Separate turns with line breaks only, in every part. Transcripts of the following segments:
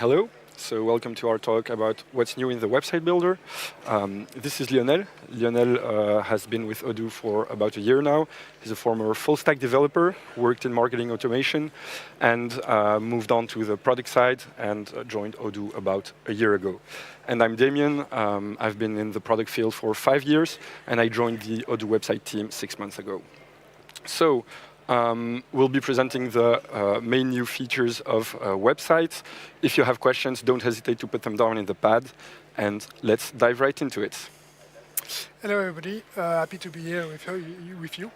Hello. So welcome to our talk about what's new in the website builder. This is Lionel. Lionel has been with Odoo for about a year now. He's a former full-stack developer, worked in marketing automation, and moved on to the product side and joined Odoo about a year ago. And I'm Damien. I've been in the product field for 5 years, and I joined the Odoo website team 6 months ago. So we'll be presenting the main new features of websites. If you have questions, don't hesitate to put them down in the pad, and let's dive right into it.
Hello, everybody. Happy to be here with you.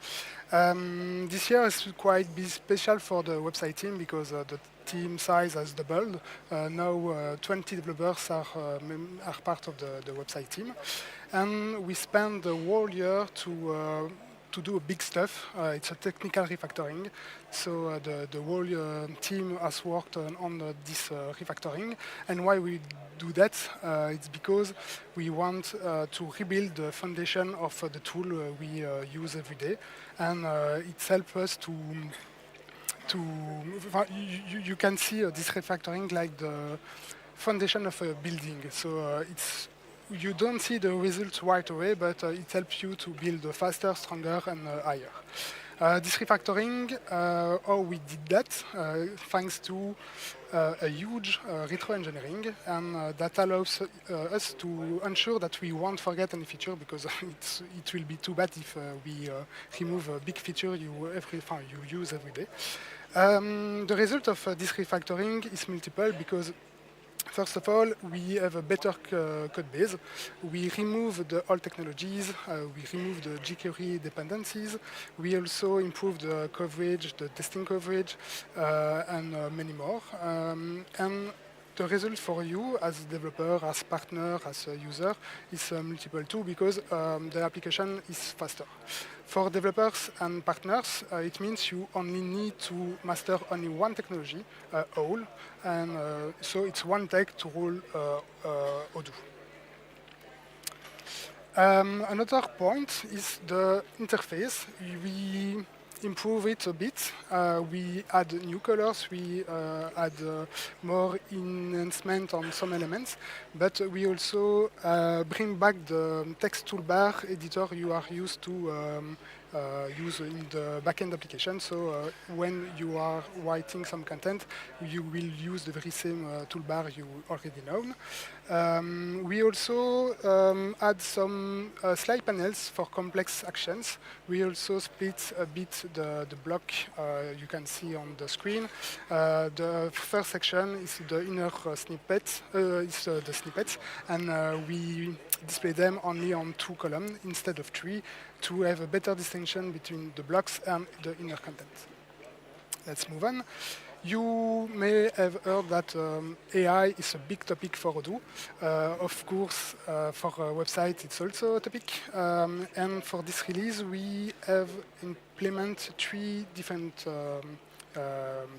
This year is quite special for the website team because the team size has doubled. Now 20 developers are part of the website team. And we spent the whole year to do big stuff. It's a technical refactoring. So the whole team has worked on this refactoring. And why we do that? It's because we want to rebuild the foundation of the tool we use every day. And it helps us to you can see this refactoring like the foundation of a building. So you don't see the results right away, but it helps you to build faster, stronger, and higher. This refactoring, how we did that, thanks to a huge retro engineering, and that allows us to ensure that we won't forget any feature, because it will be too bad if we remove a big feature you use every day. The result of this refactoring is multiple, because first of all, we have a better code base. We remove the old technologies. We remove the jQuery dependencies. We also improve the coverage, the testing coverage, and many more. And the result for you as developer, as partner, as a user is multiple too, because the application is faster. For developers and partners, it means you only need to master only one technology, all, and so it's one tech to rule Odoo. Another point is the interface. We improve it a bit. We add new colors. We add more enhancement on some elements. But we also bring back the text toolbar editor you are used to use in the backend application. So when you are writing some content, you will use the very same toolbar you already know. We also add some slide panels for complex actions. We also split a bit the block you can see on the screen. The first section is the inner snippet, is the snippets, and we display them only on 2 columns instead of 3 to have a better distinction between the blocks and the inner content. Let's move on. You may have heard that AI is a big topic for Odoo. Of course, for a website, it's also a topic. And for this release, we have implemented 3 different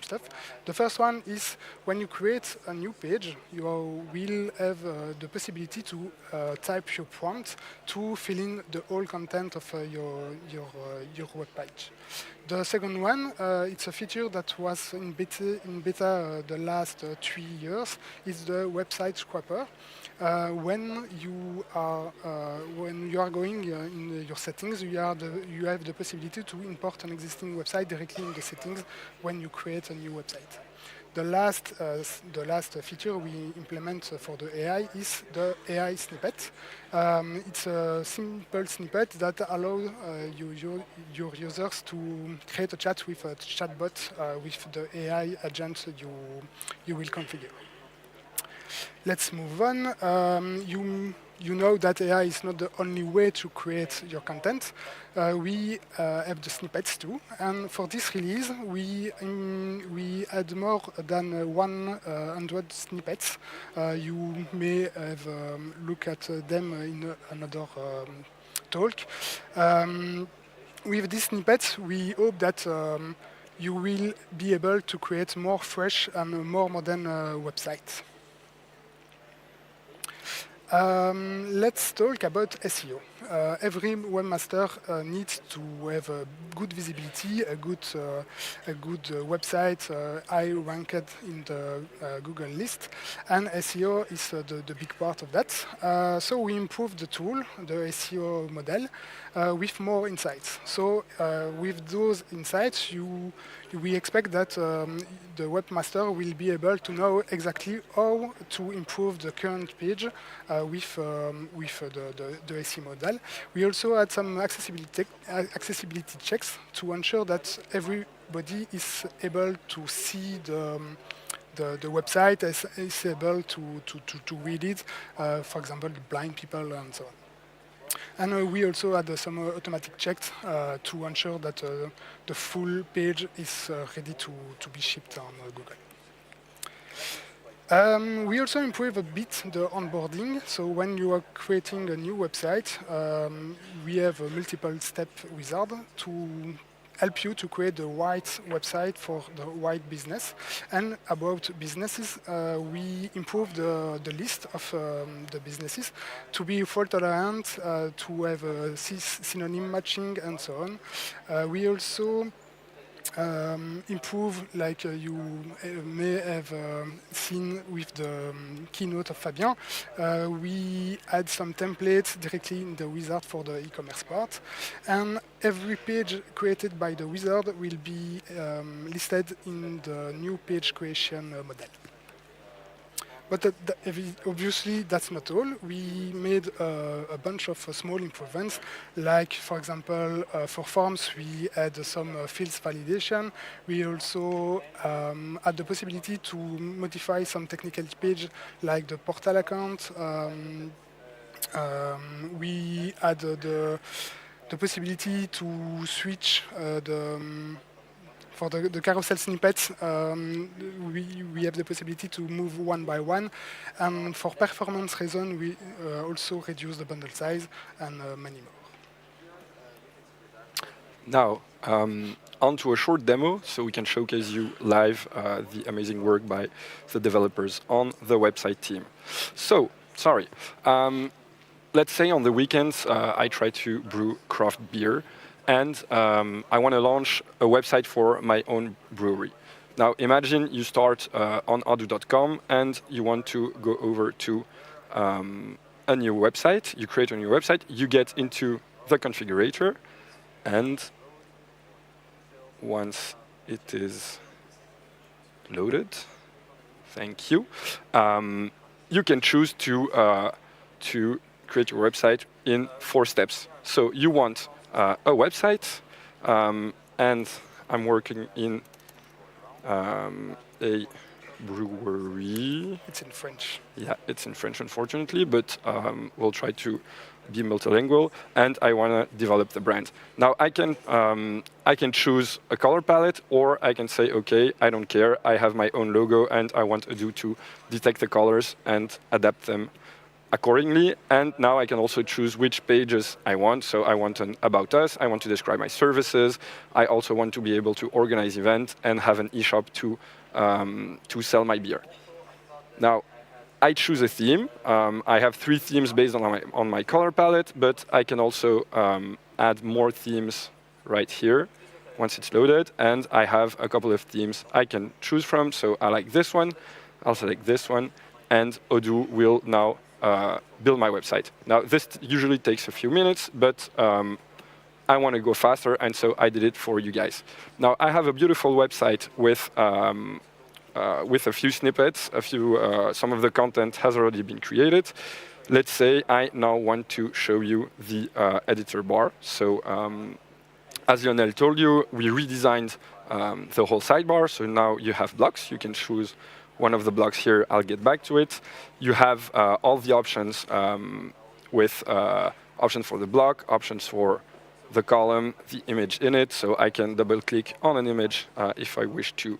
stuff. The first one is when you create a new page, you will have the possibility to type your prompt to fill in the whole content of your web page. The second one, it's a feature that was in beta the last 3 years, is the website scraper. When you are going in your settings, you have the possibility to import an existing website directly in the settings when you create a new website. The last feature we implement for the AI is the AI snippet. It's a simple snippet that allows your users to create a chat with a chatbot with the AI agent you will configure. Let's move on. You know that AI is not the only way to create your content. We have the snippets too. And for this release, we add more than 100 snippets. You may have looked at them in another talk. With these snippets, we hope that you will be able to create more fresh and more modern websites. Let's talk about SEO. every webmaster needs to have a good visibility, a good website, high ranked in the Google list, and SEO is the big part of that. So we improved the tool, the SEO model, with more insights. So with those insights, we expect that the webmaster will be able to know exactly how to improve the current page with the SEO model. We also had some accessibility checks to ensure that everybody is able to see the website, is able to read it, for example, the blind people and so on. And we also had some automatic checks to ensure that the full page is ready to be shipped on Google. We also improve a bit the onboarding. So when you are creating a new website, we have a multiple-step wizard to help you to create the right website for the right business. And about businesses, we improve the list of the businesses to be fault-tolerant, to have synonym matching, and so on. We also improve, like you may have seen with the keynote of Fabien, we add some templates directly in the wizard for the e-commerce part. And every page created by the wizard will be listed in the new page creation model. But obviously, that's not all. We made a bunch of small improvements, like, for example, for forms, we had some fields validation. We also had the possibility to modify some technical page, like the portal account. We had the possibility to switch for the carousel snippets, we have the possibility to move one by one. And for performance reasons, we also reduce the bundle size and many more.
Now, on to a short demo so we can showcase you live the amazing work by the developers on the website team. So, sorry. Let's say on the weekends I try to brew craft beer, and I want to launch a website for my own brewery. Now, imagine you start on Odoo.com and you want to go over to a new website. You create a new website, you get into the configurator, and once it is loaded, thank you, you can choose to create your website in 4 steps. So you want a website, and I'm working in a brewery.
It's in French.
Yeah, it's in French, unfortunately, but we'll try to be multilingual, and I want to develop the brand. Now, I can choose a color palette, or I can say, okay, I don't care, I have my own logo, and I want Odoo to detect the colors and adapt them accordingly. And now I can also choose which pages I want. So I want an About Us, I want to describe my services, I also want to be able to organize events and have an e-shop to sell my beer. Now, I choose a theme. I have 3 themes based on my color palette, but I can also add more themes right here once it's loaded. And I have a couple of themes I can choose from. So I like this one, I'll select this one, and Odoo will now build my website. Now, this usually takes a few minutes, but I want to go faster, and so I did it for you guys. Now, I have a beautiful website with a few snippets. Some of the content has already been created. Let's say I now want to show you the editor bar. So, as Lionel told you, we redesigned the whole sidebar. So now you have blocks. You can choose one of the blocks here. I'll get back to it. You have all the options with options for the block, options for the column, the image in it. So I can double-click on an image if I wish to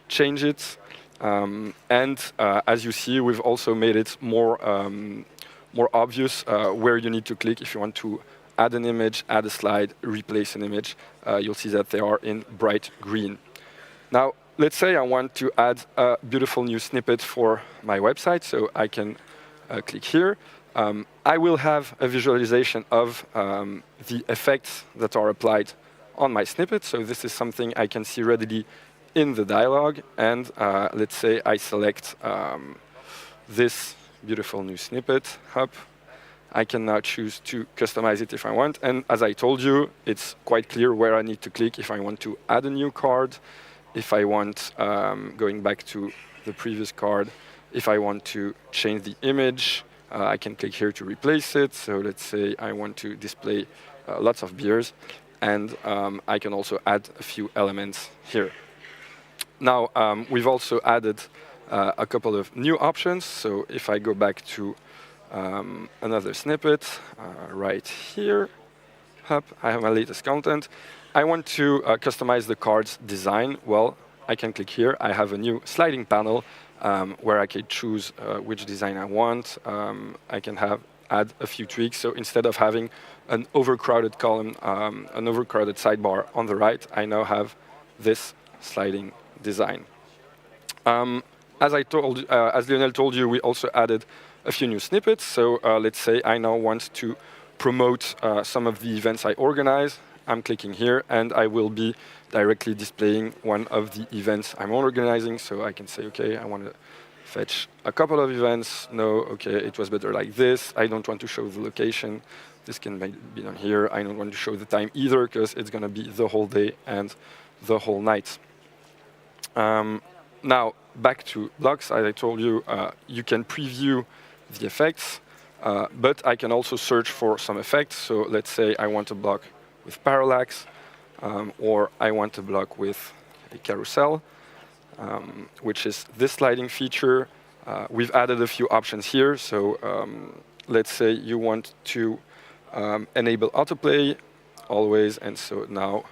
change it. As you see, we've also made it more obvious where you need to click if you want to add an image, add a slide, replace an image. You'll see that they are in bright green. Now, let's say I want to add a beautiful new snippet for my website, so I can click here. I will have a visualization of the effects that are applied on my snippet. So this is something I can see readily in the dialog. And let's say I select this beautiful new snippet hub. I can now choose to customize it if I want. And as I told you, it's quite clear where I need to click if I want to add a new card, if I want, going back to the previous card, if I want to change the image, I can click here to replace it. So let's say I want to display lots of beers. And I can also add a few elements here. Now, we've also added a couple of new options. So if I go back to another snippet right here, I have my latest content. I want to customize the card's design. Well, I can click here. I have a new sliding panel where I can choose which design I want. I can add a few tweaks. So instead of having an overcrowded column, an overcrowded sidebar on the right, I now have this sliding design. As Lionel told you, we also added a few new snippets. So let's say I now want to promote some of the events I organize. I'm clicking here, and I will be directly displaying one of the events I'm organizing. So I can say, OK, I want to fetch a couple of events. No, OK, it was better like this. I don't want to show the location. This can be done here. I don't want to show the time either, because it's going to be the whole day and the whole night. Now, back to blocks. As I told you, you can preview the effects, but I can also search for some effects. So let's say I want a block with parallax, or I want a block with a carousel, which is this sliding feature. We've added a few options here. So let's say you want to enable autoplay always. And so now,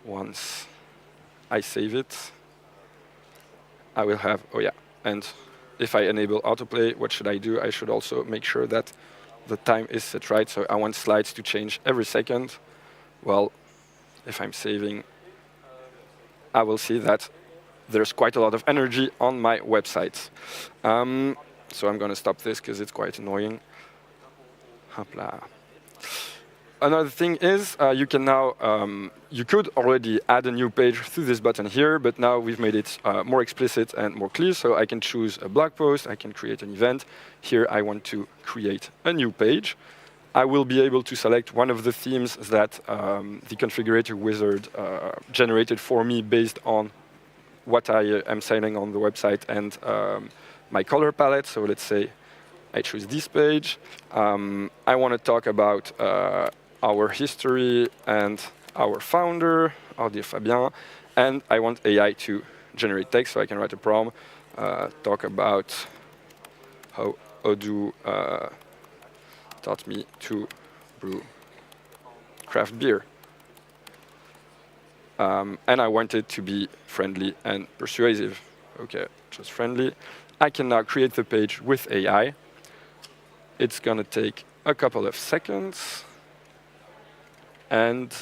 once I save it, I will have, oh yeah, and if I enable autoplay, what should I do? I should also make sure that the time is set right. So I want slides to change every second. Well, if I'm saving, I will see that there's quite a lot of energy on my website. So I'm going to stop this because it's quite annoying. Hopla. Another thing is you can now, you could already add a new page through this button here, but now we've made it more explicit and more clear. So I can choose a blog post, I can create an event. Here I want to create a new page. I will be able to select one of the themes that the configurator wizard generated for me based on what I am selling on the website and my color palette. So let's say I choose this page. I want to talk about our history and our founder, Audier Fabien, and I want AI to generate text, so I can write a prompt, talk about how Odoo taught me to brew craft beer. And I want it to be friendly and persuasive. OK, just friendly. I can now create the page with AI. It's going to take a couple of seconds. And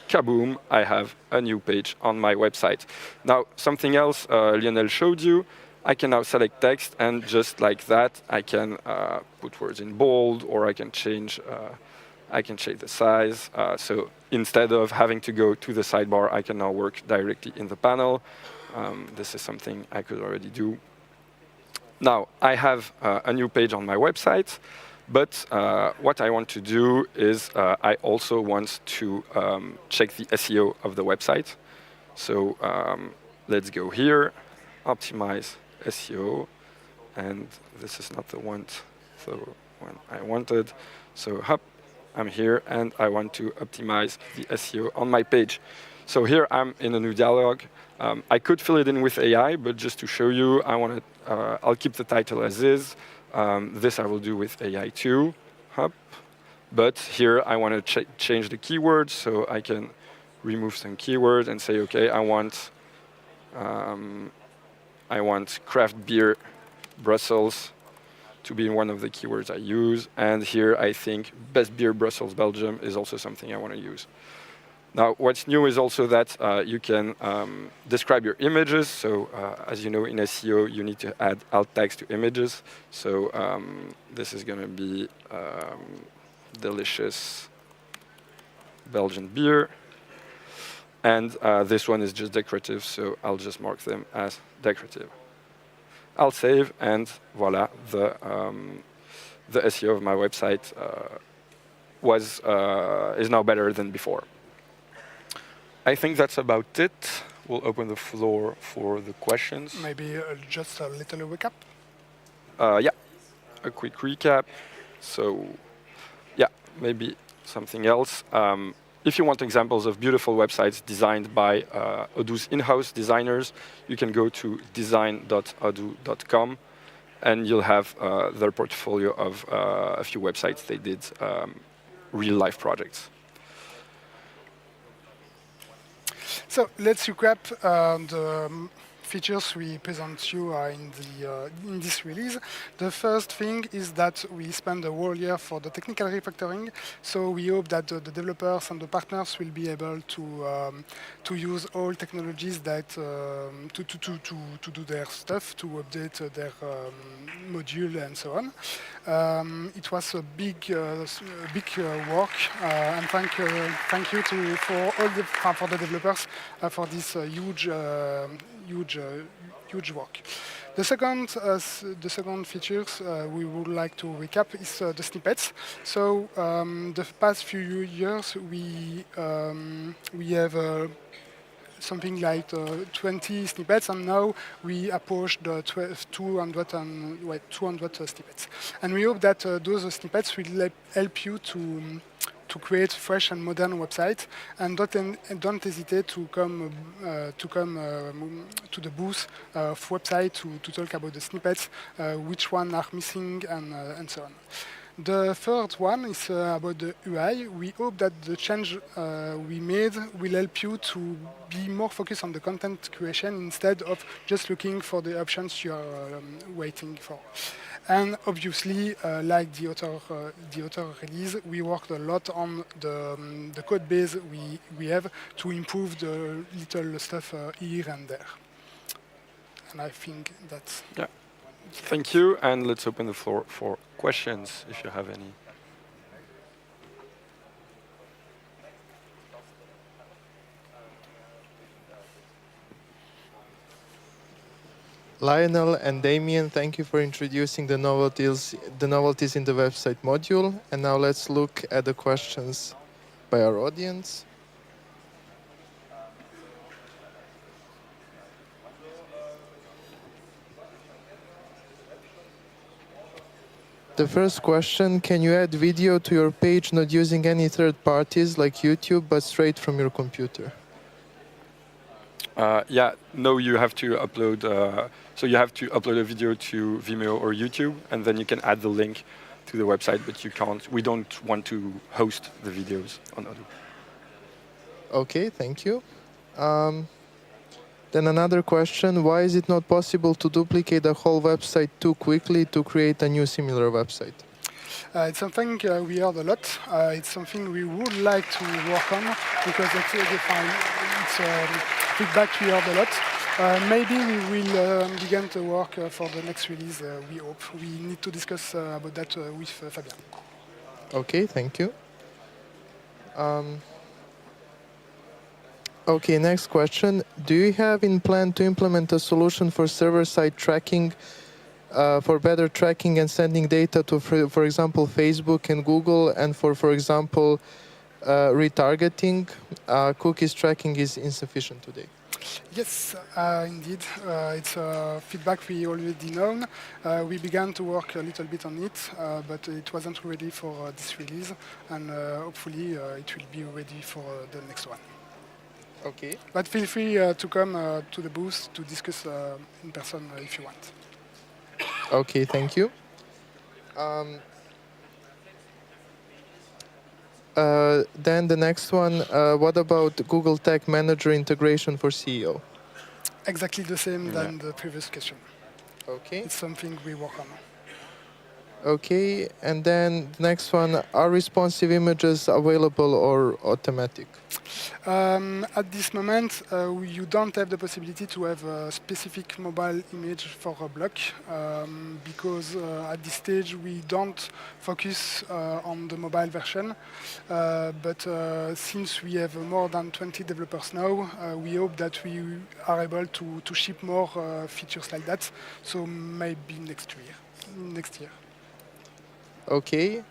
kaboom, I have a new page on my website. Now, something else Lionel showed you, I can now select text, and just like that, I can put words in bold, or I can change the size. So instead of having to go to the sidebar, I can now work directly in the panel. This is something I could already do. Now, I have a new page on my website. But what I want to do is I also want to check the SEO of the website. So let's go here, optimize SEO. And this is not the one I wanted. So hop, I'm here, and I want to optimize the SEO on my page. So here I'm in a new dialog. I could fill it in with AI, but just to show you, I'll keep the title as is. This I will do with AI too. But here I want to change the keywords, so I can remove some keywords and say, OK, I want craft beer Brussels to be one of the keywords I use. And here I think best beer Brussels Belgium is also something I want to use. Now, what's new is also that you can describe your images. So, as you know, in SEO, you need to add alt text to images. So, this is going to be delicious Belgian beer. And this one is just decorative, so I'll just mark them as decorative. I'll save, and voila, the SEO of my website is now better than before. I think that's about it. We'll open the floor for the questions.
Maybe just a little recap.
Yeah, a quick recap. So, yeah, maybe something else. If you want examples of beautiful websites designed by Odoo's in-house designers, you can go to design.odoo.com, and you'll have their portfolio of a few websites they did, real-life projects.
So let's recap the features we present you in this release. The first thing is that we spent a whole year for the technical refactoring, so we hope that the developers and the partners will be able to use all technologies that to do their stuff, to update their module and so on. It was a big work, and thank you for the developers for this huge work. The second features we would like to recap is the snippets. So the past few years we have something like 20 snippets, and now we approach the 200 snippets. And we hope that those snippets will help you to create fresh and modern website, and don't hesitate to come to the booth of website to talk about the snippets, which one are missing, and so on. The third one is about the UI. We hope that the change we made will help you to be more focused on the content creation instead of just looking for the options you are waiting for. And obviously, like the other release, we worked a lot on the code base we have to improve the little stuff here and there. And I think that's...
Yeah. Thank you, and let's open the floor for questions, if you have any.
Lionel and Damien, thank you for introducing the novelties in the website module. And now let's look at the questions by our audience. The first question, can you add video to your page not using any third parties like YouTube, but straight from your computer?
Yeah, no, you have to upload. So you have to upload a video to Vimeo or YouTube, and then you can add the link to the website, but you can't. We don't want to host the videos on Odoo.
Okay, thank you. Then another question, why is it not possible to duplicate the whole website too quickly to create a new similar website?
It's something we heard a lot. It's something we would like to work on, because it's feedback we heard a lot. Maybe we will begin to work for the next release, we hope. We need to discuss about that with Fabien.
Okay, thank you. Okay, next question. Do you have in plan to implement a solution for server-side tracking, for better tracking and sending data to, for example, Facebook and Google, and for example, retargeting? Cookies tracking is insufficient today.
Yes, indeed. It's feedback we already known. We began to work a little bit on it, but it wasn't ready for this release, and hopefully it will be ready for the next one.
Okay.
But feel free to come to the booth to discuss in person if you want.
Okay, thank you. Then the next one, what about Google Tag Manager integration for SEO?
Exactly the same than the previous question.
Okay.
It's something we work on.
Okay, and then the next one, are responsive images available or automatic?
At this moment, you don't have the possibility to have a specific mobile image for a block because at this stage we don't focus on the mobile version. But since we have more than 20 developers now, we hope that we are able to ship more features like that. So maybe next year. Next year.
Okay.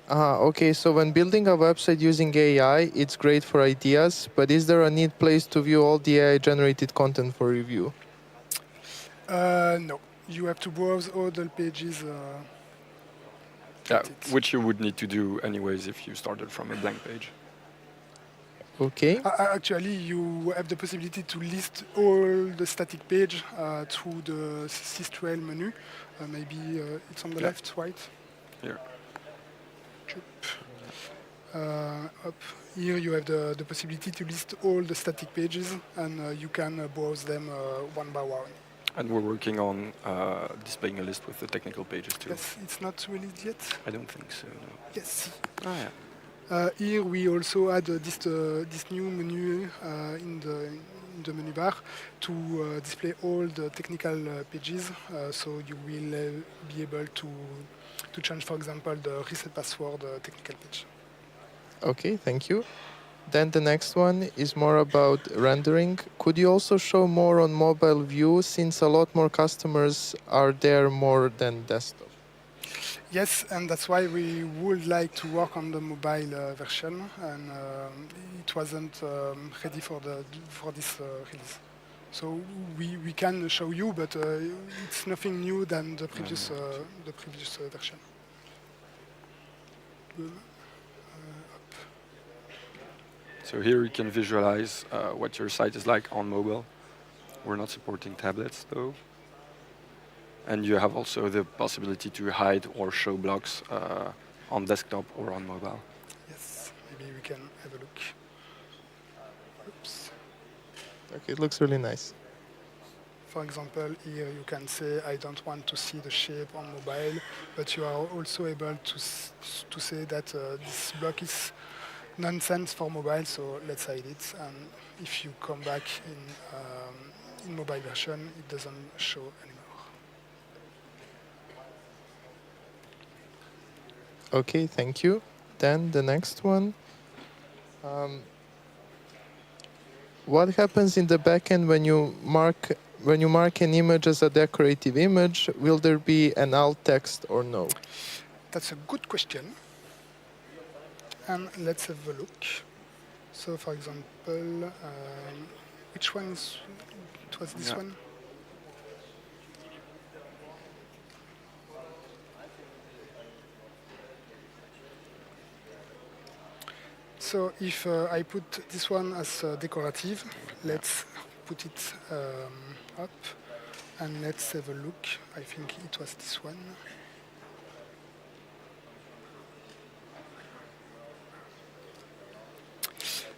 Okay, so when building a website using AI, it's great for ideas, but is there a neat place to view all the AI-generated content for review?
No, you have to browse all the pages.
Yeah,
That's it.
which you would need to do anyways if you started from a blank page.
Okay.
Actually, you have the possibility to list all the static page through the systrail menu. Maybe it's on the
Yeah.
left, right?
Here.
Up here, you have the possibility to list all the static pages, and you can browse them one by one.
And we're working on displaying a list with the technical pages too.
Yes, it's not released yet.
I don't think so. No.
Yes.
Oh yeah.
Here we also add this new menu in the menu bar to display all the technical pages. So you will be able to change, for example, the reset password technical page.
Okay, thank you. Then the next one is more about rendering. Could you also show more on mobile view since a lot more customers are there more than desktop?
Yes, and that's why we would like to work on the mobile version, and it wasn't ready for this release. So we can show you, but it's nothing new than the previous version.
So here you can visualize what your site is like on mobile. We're not supporting tablets though. And you have also the possibility to hide or show blocks on desktop or on mobile.
Yes, maybe we can have a look. Oops.
Okay, it looks really nice.
For example, here you can say, I don't want to see the shape on mobile, but you are also able to say that this block is nonsense for mobile, so let's hide it. And if you come back in mobile version, it doesn't show anymore.
Okay, thank you. Then the next one. What happens in the backend when you mark an image as a decorative image? Will there be an alt text or no?
That's a good question. And let's have a look. So, for example, which one is? It was this one. So if I put this one as decorative, let's put it up and let's have a look. I think it was this one.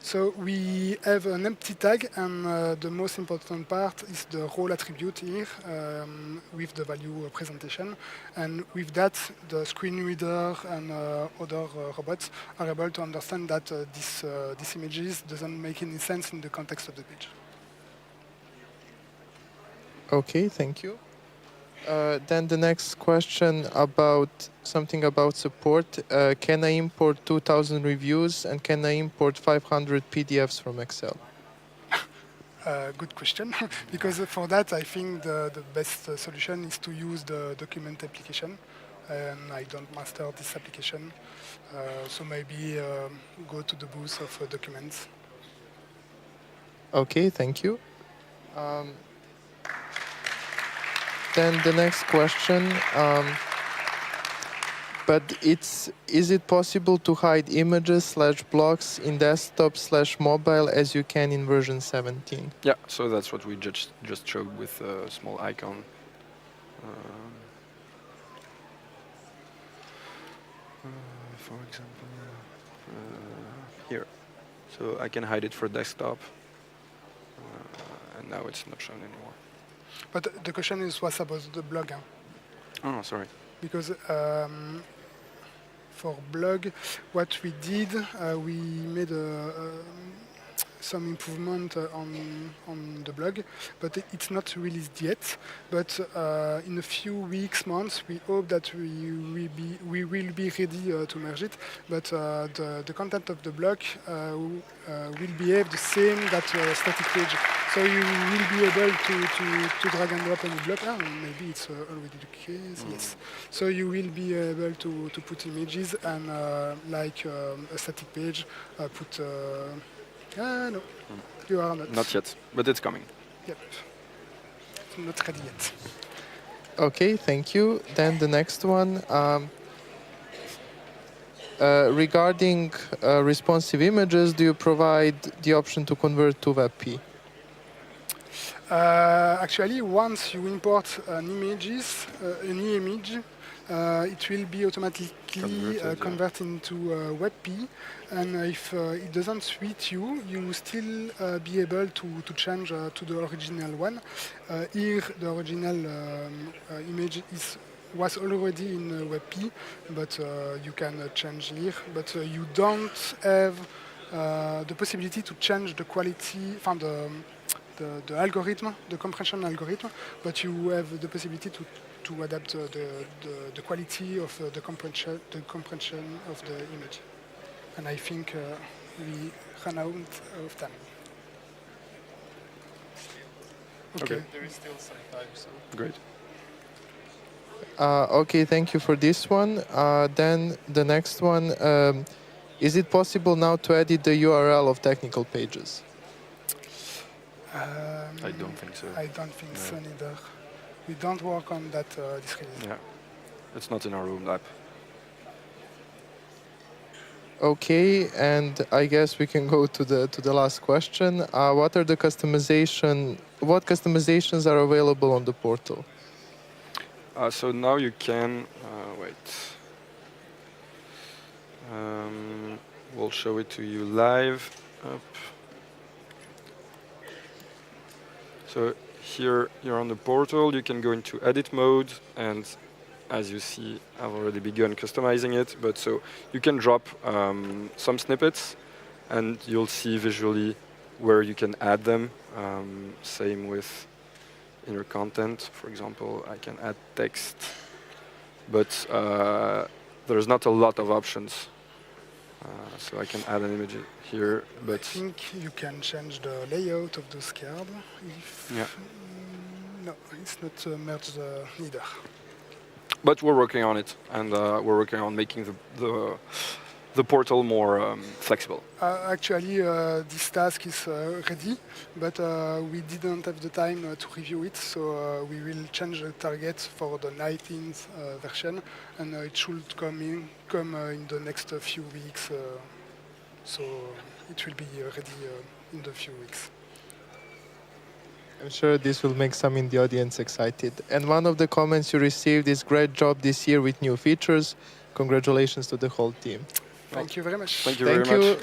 So we have an empty tag, and the most important part is the role attribute here with the value presentation. And with that, the screen reader and other robots are able to understand that these images doesn't make any sense in the context of the page.
Okay, thank you. Then the next question about something about support. Can I import 2,000 reviews and can I import 500 PDFs from Excel?
Good question, because for that I think the best solution is to use the document application, and I don't master this application, so maybe go to the booth of documents.
Okay, thank you. Then the next question, but is it possible to hide images / blocks in desktop / mobile as you can in version 17?
Yeah, so that's what we just showed with a small icon. For example, here. So I can hide it for desktop. and now it's not shown anymore.
But the question was about the blog, huh?
Oh, sorry.
Because for blog, what we did, we made some improvement on the blog, but it's not released yet. But in a few weeks, months, we hope that we will be ready to merge it. But the content of the blog will behave the same that static page. So you will be able to drag and drop on the blog. Maybe it's already the case. Yes. So you will be able to put images and like a static page, put. No, you are not.
Not yet, but it's coming.
Yep. It's not ready yet.
Okay, thank you. Then the next one. Regarding responsive images, do you provide the option to convert to WebP?
Actually, once you import any image, it will be automatically converted into WebP, and if it doesn't suit you, you will still be able to change to the original one. Here, the original image was already in WebP, but you can change here. But you don't have the possibility to change the quality, from the algorithm, the compression algorithm, but you have the possibility to adapt the quality of the compression of the image. And I think we ran out of time. Okay.
There is still some time, so.
Great.
Okay, thank you for this one. Then the next one, is it possible now to edit the URL of technical pages?
I don't think so.
I don't think so neither. We don't work on that this release.
Yeah, it's not in our roadmap.
Okay, and I guess we can go to the last question. What customizations are available on the portal?
So now you can wait. We'll show it to you live. Up. So here you're on the portal. You can go into edit mode, and as you see, I've already begun customizing it. But so you can drop some snippets, and you'll see visually where you can add them. Same with inner content. For example, I can add text, but there's not a lot of options. So I can add an image here, but
I think you can change the layout of those cards. No, it's not merged neither.
But we're working on it, and we're working on making the portal more flexible.
Actually, this task is ready, but we didn't have the time to review it, so we will change the target for the 19th version, and it should come in the next few weeks, so it will be ready in the few weeks.
I'm sure this will make some in the audience excited. And one of the comments you received is great job this year with new features. Congratulations to the whole team.
Thank you very much.
Thank you very much.
Thank you.